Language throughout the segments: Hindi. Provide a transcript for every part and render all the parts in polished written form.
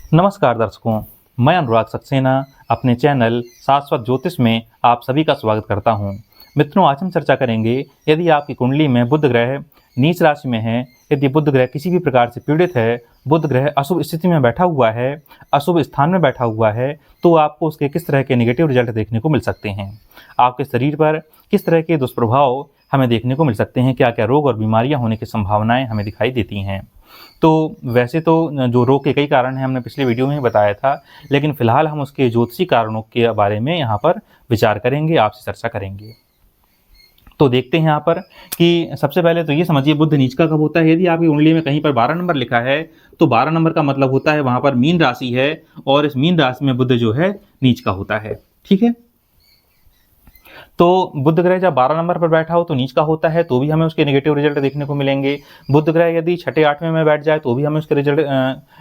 नमस्कार दर्शकों, मैं अनुराग सक्सेना अपने चैनल शाश्वत ज्योतिष में आप सभी का स्वागत करता हूं। मित्रों, आज हम चर्चा करेंगे यदि आपकी कुंडली में बुध ग्रह नीच राशि में है, यदि बुध ग्रह किसी भी प्रकार से पीड़ित है, बुध ग्रह अशुभ स्थिति में बैठा हुआ है, अशुभ स्थान में बैठा हुआ है, तो आपको उसके किस तरह के नेगेटिव रिजल्ट देखने को मिल सकते हैं। आपके शरीर पर किस तरह के दुष्प्रभाव हमें देखने को मिल सकते हैं, क्या क्या रोग और बीमारियां होने की संभावनाएं हमें दिखाई देती हैं। तो वैसे तो जो रोग के कई कारण हैं हमने पिछले वीडियो में ही बताया था, लेकिन फिलहाल हम उसके ज्योतिषी कारणों के बारे में यहाँ पर विचार करेंगे, आपसे चर्चा करेंगे। तो देखते हैं यहाँ पर कि सबसे पहले तो ये समझिए बुध नीच का कब होता है। यदि आपकी कुंडली में कहीं पर 12 नंबर लिखा है तो 12 नंबर का मतलब होता है वहाँ पर मीन राशि है और इस मीन राशि में बुध जो है नीच का होता है। ठीक है, तो बुध ग्रह जब 12 नंबर पर बैठा हो तो नीच का होता है, तो भी हमें उसके नेगेटिव रिजल्ट देखने को मिलेंगे। बुध ग्रह यदि छठे आठवें में बैठ जाए तो भी हमें उसके रिजल्ट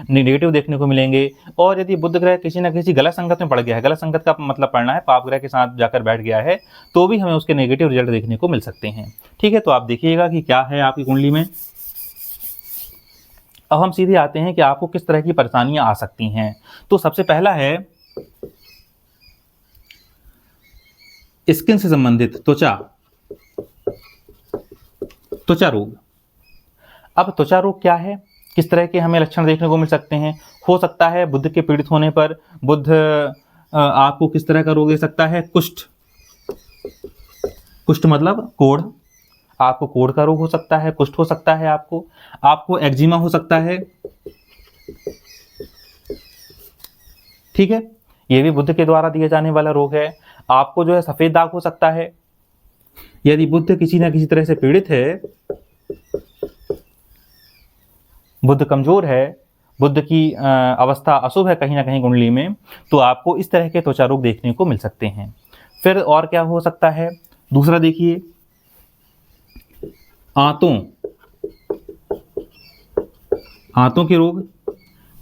नेगेटिव देखने को मिलेंगे। और यदि बुध ग्रह किसी न किसी गलत संगत में पड़ गया है, गलत संगत का मतलब पड़ना है पाप ग्रह के साथ जाकर बैठ गया है, तो भी हमें उसके नेगेटिव रिजल्ट देखने को मिल सकते हैं। ठीक है, तो आप देखिएगा कि क्या है आपकी कुंडली में। अब हम सीधे आते हैं कि आपको किस तरह की परेशानियां आ सकती हैं। तो सबसे पहला है स्किन से संबंधित त्वचा रोग। अब त्वचा रोग क्या है, किस तरह के हमें लक्षण देखने को मिल सकते हैं। हो सकता है बुध के पीड़ित होने पर बुध आपको किस तरह का रोग दे सकता है। कुष्ठ मतलब कोढ़, आपको कोढ़ का रोग हो सकता है, कुष्ठ हो सकता है, आपको एक्जिमा हो सकता है। ठीक है, ये भी बुध के द्वारा दिए जाने वाला रोग है। आपको जो है सफेद दाग हो सकता है। यदि बुध किसी न किसी तरह से पीड़ित है, बुध कमजोर है, बुध की अवस्था अशुभ है कहीं ना कहीं कुंडली में, तो आपको इस तरह के त्वचा रोग देखने को मिल सकते हैं। फिर और क्या हो सकता है, दूसरा देखिए आंतों के रोग।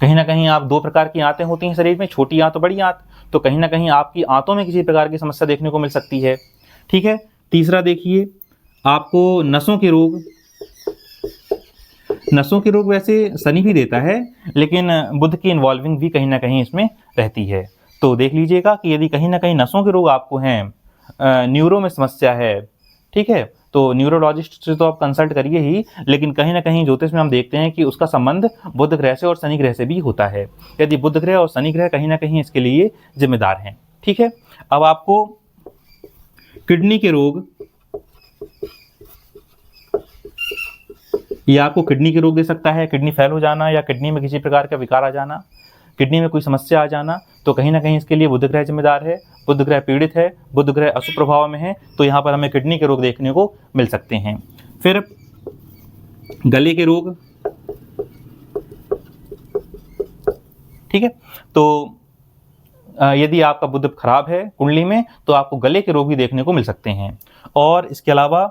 कहीं ना कहीं आप दो प्रकार की आंतें होती हैं शरीर में, छोटी आंत और बड़ी आंत, तो कहीं ना कहीं आपकी आंतों में किसी प्रकार की समस्या देखने को मिल सकती है। ठीक है, तीसरा देखिए आपको नसों के रोग। नसों के रोग वैसे शनि भी देता है, लेकिन बुध की इन्वॉल्विंग भी कहीं ना कहीं इसमें रहती है। तो देख लीजिएगा कि यदि कहीं ना कहीं नसों के रोग आपको हैं, न्यूरो में समस्या है, ठीक है, तो न्यूरोलॉजिस्ट से तो आप कंसल्ट करिए ही, लेकिन कहीं ना कहीं ज्योतिष में हम देखते हैं कि उसका संबंध बुध ग्रह से और शनि ग्रह से भी होता है। यदि बुध ग्रह और शनि ग्रह कहीं ना कहीं इसके लिए जिम्मेदार हैं। ठीक है, अब आपको किडनी के रोग, ये आपको किडनी के रोग दे सकता है। किडनी फेल हो जाना या किडनी में किसी प्रकार का विकार आ जाना, किडनी में कोई समस्या आ जाना, तो कहीं ना कहीं इसके लिए बुध ग्रह जिम्मेदार है। बुध ग्रह पीड़ित है, बुध ग्रह अशुभ प्रभाव में है, तो यहाँ पर हमें किडनी के रोग देखने को मिल सकते हैं। फिर गले के रोग। ठीक है, तो यदि आपका बुध खराब है कुंडली में तो आपको गले के रोग भी देखने को मिल सकते हैं। और इसके अलावा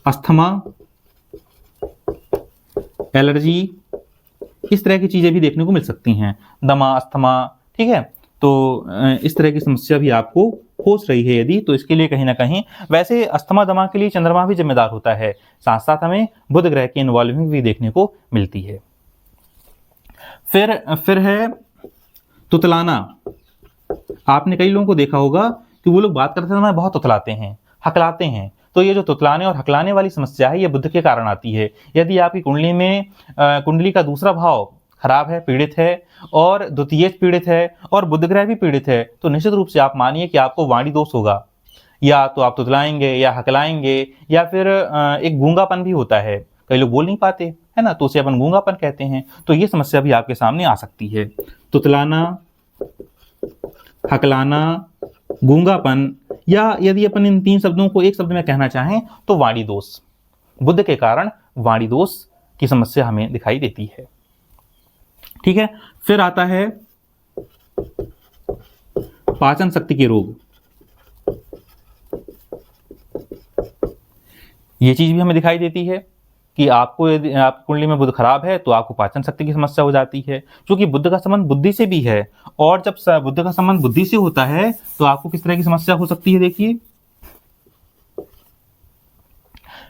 अस्थमा, एलर्जी, इस तरह की चीजें भी देखने को मिल सकती हैं, दमा, अस्थमा। ठीक है, तो इस तरह की समस्या भी आपको हो रही है यदि, तो इसके लिए कहीं ना कहीं, वैसे अस्थमा दमा के लिए चंद्रमा भी जिम्मेदार होता है, साथ साथ हमें बुध ग्रह की इन्वॉल्विंग भी देखने को मिलती है। फिर है तुतलाना। आपने कई लोगों को देखा होगा कि वो लोग बात करते समय बहुत तुतलाते हैं, हकलाते हैं, तो ये जो तुतलाने और हकलाने वाली समस्या है ये बुध के कारण आती है। यदि आपकी कुंडली में कुंडली का दूसरा भाव खराब है, पीड़ित है, और द्वितीय पीड़ित है और बुध ग्रह भी पीड़ित है, तो निश्चित रूप से आप मानिए कि आपको वाणी दोष होगा। या तो आप तुतलाएंगे या हकलाएंगे, या फिर एक गूंगापन भी होता है, कई लोग बोल नहीं पाते है ना, तो उसे अपन गूंगापन कहते हैं। तो ये समस्या भी आपके सामने आ सकती है। तुतलाना, हकलाना, गूंगापन, या यदि अपन इन तीन शब्दों को एक शब्द में कहना चाहें तो वाणी दोष। बुध के कारण वाणी दोष की समस्या हमें दिखाई देती है। ठीक है, फिर आता है पाचन शक्ति के रोग। ये चीज भी हमें दिखाई देती है कि आपको यदि आपकी कुंडली में बुध खराब है तो आपको पाचन शक्ति की समस्या हो जाती है, क्योंकि बुध का संबंध बुद्धि से भी है, और जब बुध का संबंध बुद्धि से होता है तो आपको किस तरह की समस्या हो सकती है। देखिए,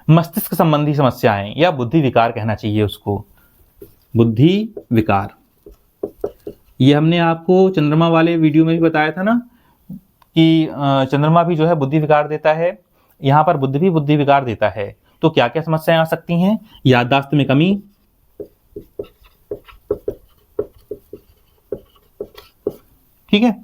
मस्तिष्क संबंधी समस्याएं, या बुद्धि विकार कहना चाहिए उसको, बुद्धि विकार। ये हमने आपको चंद्रमा वाले वीडियो में भी बताया था ना कि चंद्रमा भी जो है बुद्धि विकार देता है, यहाँ पर बुद्ध भी बुद्धि विकार देता है। तो क्या क्या समस्याएं आ सकती हैं? याददाश्त में कमी, ठीक है,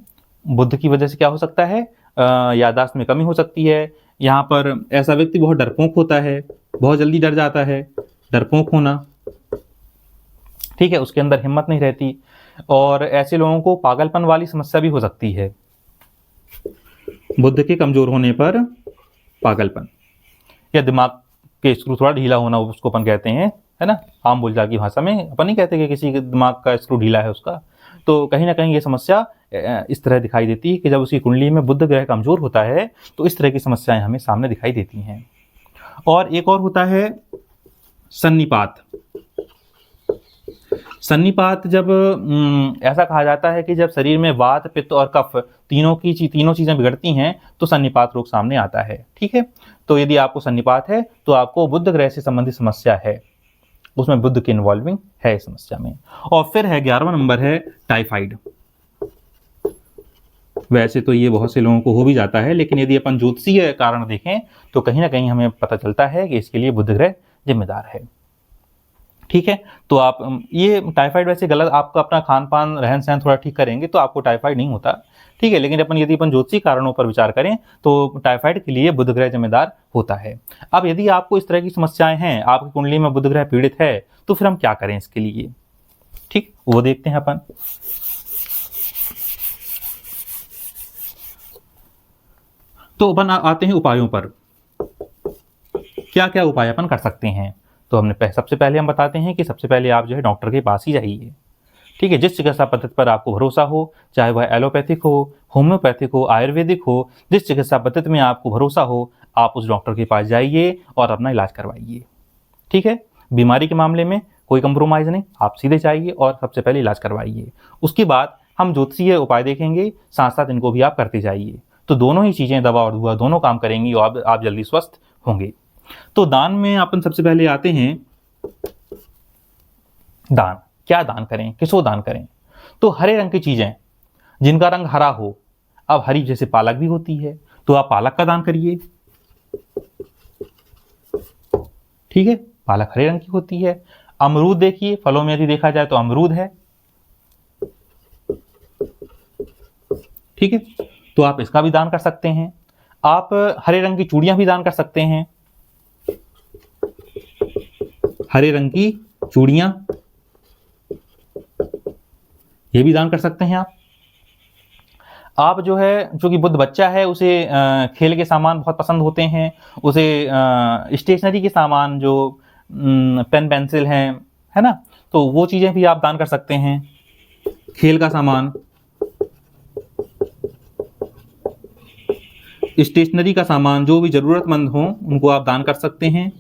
बुद्ध की वजह से क्या हो सकता है, याददाश्त में कमी हो सकती है। यहाँ पर ऐसा व्यक्ति बहुत डरपोक होता है, बहुत जल्दी डर जाता है, डरपोक होना, ठीक है, उसके अंदर हिम्मत नहीं रहती। और ऐसे लोगों को पागलपन वाली समस्या भी हो सकती है। बुद्ध के कमजोर होने पर पागलपन या दिमाग के स्क्रू थोड़ा ढीला होना, उसको अपन कहते हैं, है ना, आम बोलचाल की भाषा में अपन नहीं कहते कि किसी के दिमाग का स्क्रू ढीला है उसका। तो कहीं ना कहीं ये समस्या इस तरह दिखाई देती है कि जब उसकी कुंडली में बुध ग्रह कमजोर होता है तो इस तरह की समस्याएं हमें सामने दिखाई देती हैं। और एक और होता है सन्निपात। सन्निपात जब ऐसा कहा जाता है कि जब शरीर में वात, पित्त और कफ तीनों चीजें बिगड़ती हैं तो सन्निपात रोग सामने आता है, ठीक है। तो यदि आपको सन्निपात है तो आपको बुध ग्रह से संबंधित समस्या है, उसमें बुध की इन्वॉल्विंग है इस समस्या में। और फिर है 11वां नंबर है टाइफाइड। वैसे तो ये बहुत से लोगों को हो भी जाता है, लेकिन यदि अपन ज्योतिषीय कारण देखें तो कहीं ना कहीं हमें पता चलता है कि इसके लिए बुध ग्रह जिम्मेदार है, ठीक है। तो आप ये टाइफाइड वैसे गलत, आपका अपना खान पान रहन सहन थोड़ा ठीक करेंगे तो आपको टाइफाइड नहीं होता, ठीक है। लेकिन यदि अपन ज्योतिषीय कारणों पर विचार करें तो टाइफाइड के लिए बुध ग्रह जिम्मेदार होता है। अब यदि आपको इस तरह की समस्याएं हैं, आपकी कुंडली में बुध ग्रह पीड़ित है, तो फिर हम क्या करें इसके लिए, ठीक, वो देखते हैं अपन। तो अपन आते हैं उपायों पर, क्या क्या उपाय अपन कर सकते हैं। तो हमने सबसे पहले हम बताते हैं कि सबसे पहले आप जो है डॉक्टर के पास ही जाइए, ठीक है। जिस चिकित्सा पद्धति पर आपको भरोसा हो, चाहे वह एलोपैथिक हो, होम्योपैथिक हो, आयुर्वेदिक हो, जिस चिकित्सा पद्धति में आपको भरोसा हो, आप उस डॉक्टर के पास जाइए और अपना इलाज करवाइए, ठीक है। बीमारी के मामले में कोई कंप्रोमाइज़ नहीं, आप सीधे जाइए और सबसे पहले इलाज करवाइए। उसके बाद हम ज्योतिषीय उपाय देखेंगे, साथ साथ इनको भी आप करते जाइए। तो दोनों ही चीज़ें, दवा और दुआ दोनों काम करेंगी और आप जल्दी स्वस्थ होंगे। तो दान में अपन सबसे पहले आते हैं, दान क्या दान करें, किसको दान करें। तो हरे रंग की चीजें जिनका रंग हरा हो, अब हरी जैसे पालक भी होती है तो आप पालक का दान करिए, ठीक है, पालक हरे रंग की होती है। अमरूद देखिए, फलों में यदि देखा जाए तो अमरूद है, ठीक है, तो आप इसका भी दान कर सकते हैं। आप हरे रंग की चूड़ियां भी दान कर सकते हैं, हरे रंग की चूड़ियां ये भी दान कर सकते हैं आप जो है, जो कि बुद्ध बच्चा है, उसे खेल के सामान बहुत पसंद होते हैं, उसे स्टेशनरी के सामान जो पेन पेंसिल हैं, है ना, तो वो चीजें भी आप दान कर सकते हैं। खेल का सामान, स्टेशनरी का सामान, जो भी जरूरतमंद हो उनको आप दान कर सकते हैं।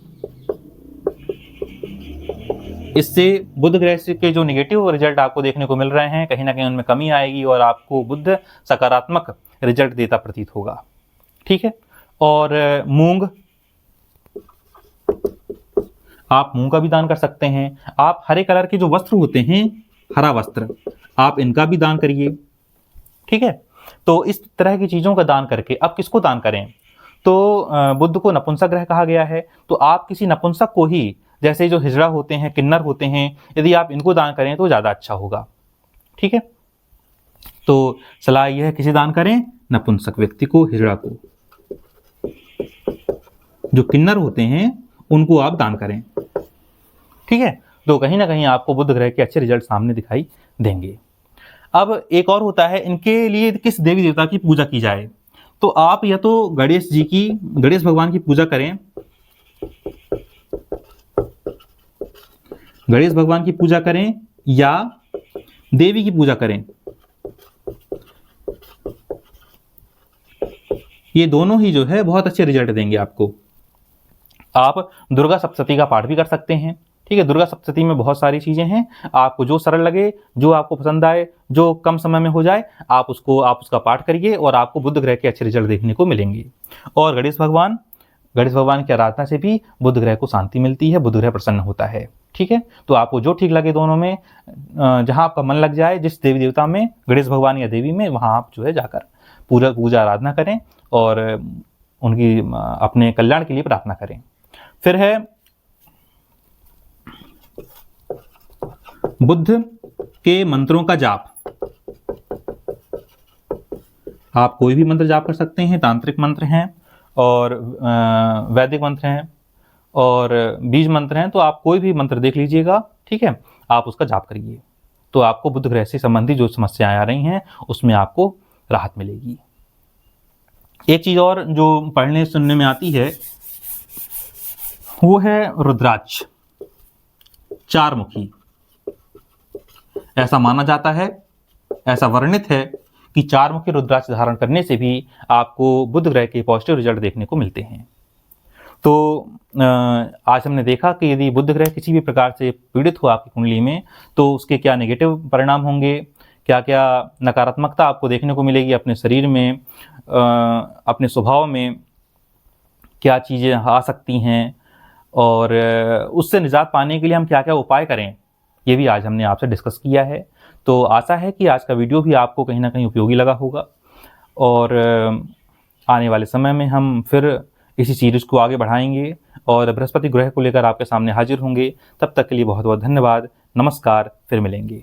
इससे बुध ग्रह के जो नेगेटिव रिजल्ट आपको देखने को मिल रहे हैं, कहीं ना कहीं उनमें कमी आएगी और आपको बुध सकारात्मक रिजल्ट देता प्रतीत होगा, ठीक है। और मूंग, आप मूंग का भी दान कर सकते हैं। आप हरे कलर के जो वस्त्र होते हैं, हरा वस्त्र, आप इनका भी दान करिए, ठीक है। तो इस तरह की चीजों का दान करके अब किसको दान करें, तो बुध को नपुंसक ग्रह कहा गया है, तो आप किसी नपुंसक को ही, जैसे जो हिजड़ा होते हैं, किन्नर होते हैं, यदि आप इनको दान करें तो ज्यादा अच्छा होगा, ठीक है। तो सलाह यह है, किसे दान करें, नपुंसक व्यक्ति को, हिजड़ा को। जो किन्नर होते हैं उनको आप दान करें, ठीक है। तो कहीं ना कहीं आपको बुध ग्रह के अच्छे रिजल्ट सामने दिखाई देंगे। अब एक और होता है, इनके लिए किस देवी देवता की पूजा की जाए। तो आप या तो गणेश भगवान की पूजा करें, गणेश भगवान की पूजा करें या देवी की पूजा करें। ये दोनों ही जो है बहुत अच्छे रिजल्ट देंगे आपको। आप दुर्गा सप्तशती का पाठ भी कर सकते हैं, ठीक है। दुर्गा सप्तशती में बहुत सारी चीजें हैं, आपको जो सरल लगे, जो आपको पसंद आए, जो कम समय में हो जाए, आप उसका पाठ करिए और आपको बुध ग्रह के अच्छे रिजल्ट देखने को मिलेंगे। और गणेश भगवान गणेश भगवान की आराधना से भी बुध ग्रह को शांति मिलती है, बुध ग्रह प्रसन्न होता है। ठीक है, तो आपको जो ठीक लगे दोनों में, जहां आपका मन लग जाए, जिस देवी देवता में, गणेश भगवान या देवी में, वहां आप जो है जाकर पूजा आराधना करें और उनकी अपने कल्याण के लिए प्रार्थना करें। फिर है बुध के मंत्रों का जाप। आप कोई भी मंत्र जाप कर सकते हैं, तांत्रिक मंत्र हैं और वैदिक मंत्र हैं और बीज मंत्र हैं, तो आप कोई भी मंत्र देख लीजिएगा। ठीक है, आप उसका जाप करिए, तो आपको बुध ग्रह से संबंधित जो समस्याएं आ रही हैं उसमें आपको राहत मिलेगी। एक चीज और जो पढ़ने सुनने में आती है वो है रुद्राक्ष, चारमुखी। ऐसा माना जाता है, ऐसा वर्णित है कि चारमुखी रुद्राक्ष धारण करने से भी आपको बुध ग्रह के पॉजिटिव रिजल्ट देखने को मिलते हैं। तो आज हमने देखा कि यदि बुध ग्रह किसी भी प्रकार से पीड़ित हो आपकी कुंडली में, तो उसके क्या नेगेटिव परिणाम होंगे, क्या क्या नकारात्मकता आपको देखने को मिलेगी अपने शरीर में, अपने स्वभाव में क्या चीज़ें आ सकती हैं, और उससे निजात पाने के लिए हम क्या क्या उपाय करें, ये भी आज हमने आपसे डिस्कस किया है। तो आशा है कि आज का वीडियो भी आपको कहीं ना कहीं उपयोगी लगा होगा और आने वाले समय में हम फिर इसी सीरीज को आगे बढ़ाएंगे और बृहस्पति ग्रह को लेकर आपके सामने हाजिर होंगे। तब तक के लिए बहुत बहुत धन्यवाद। नमस्कार, फिर मिलेंगे।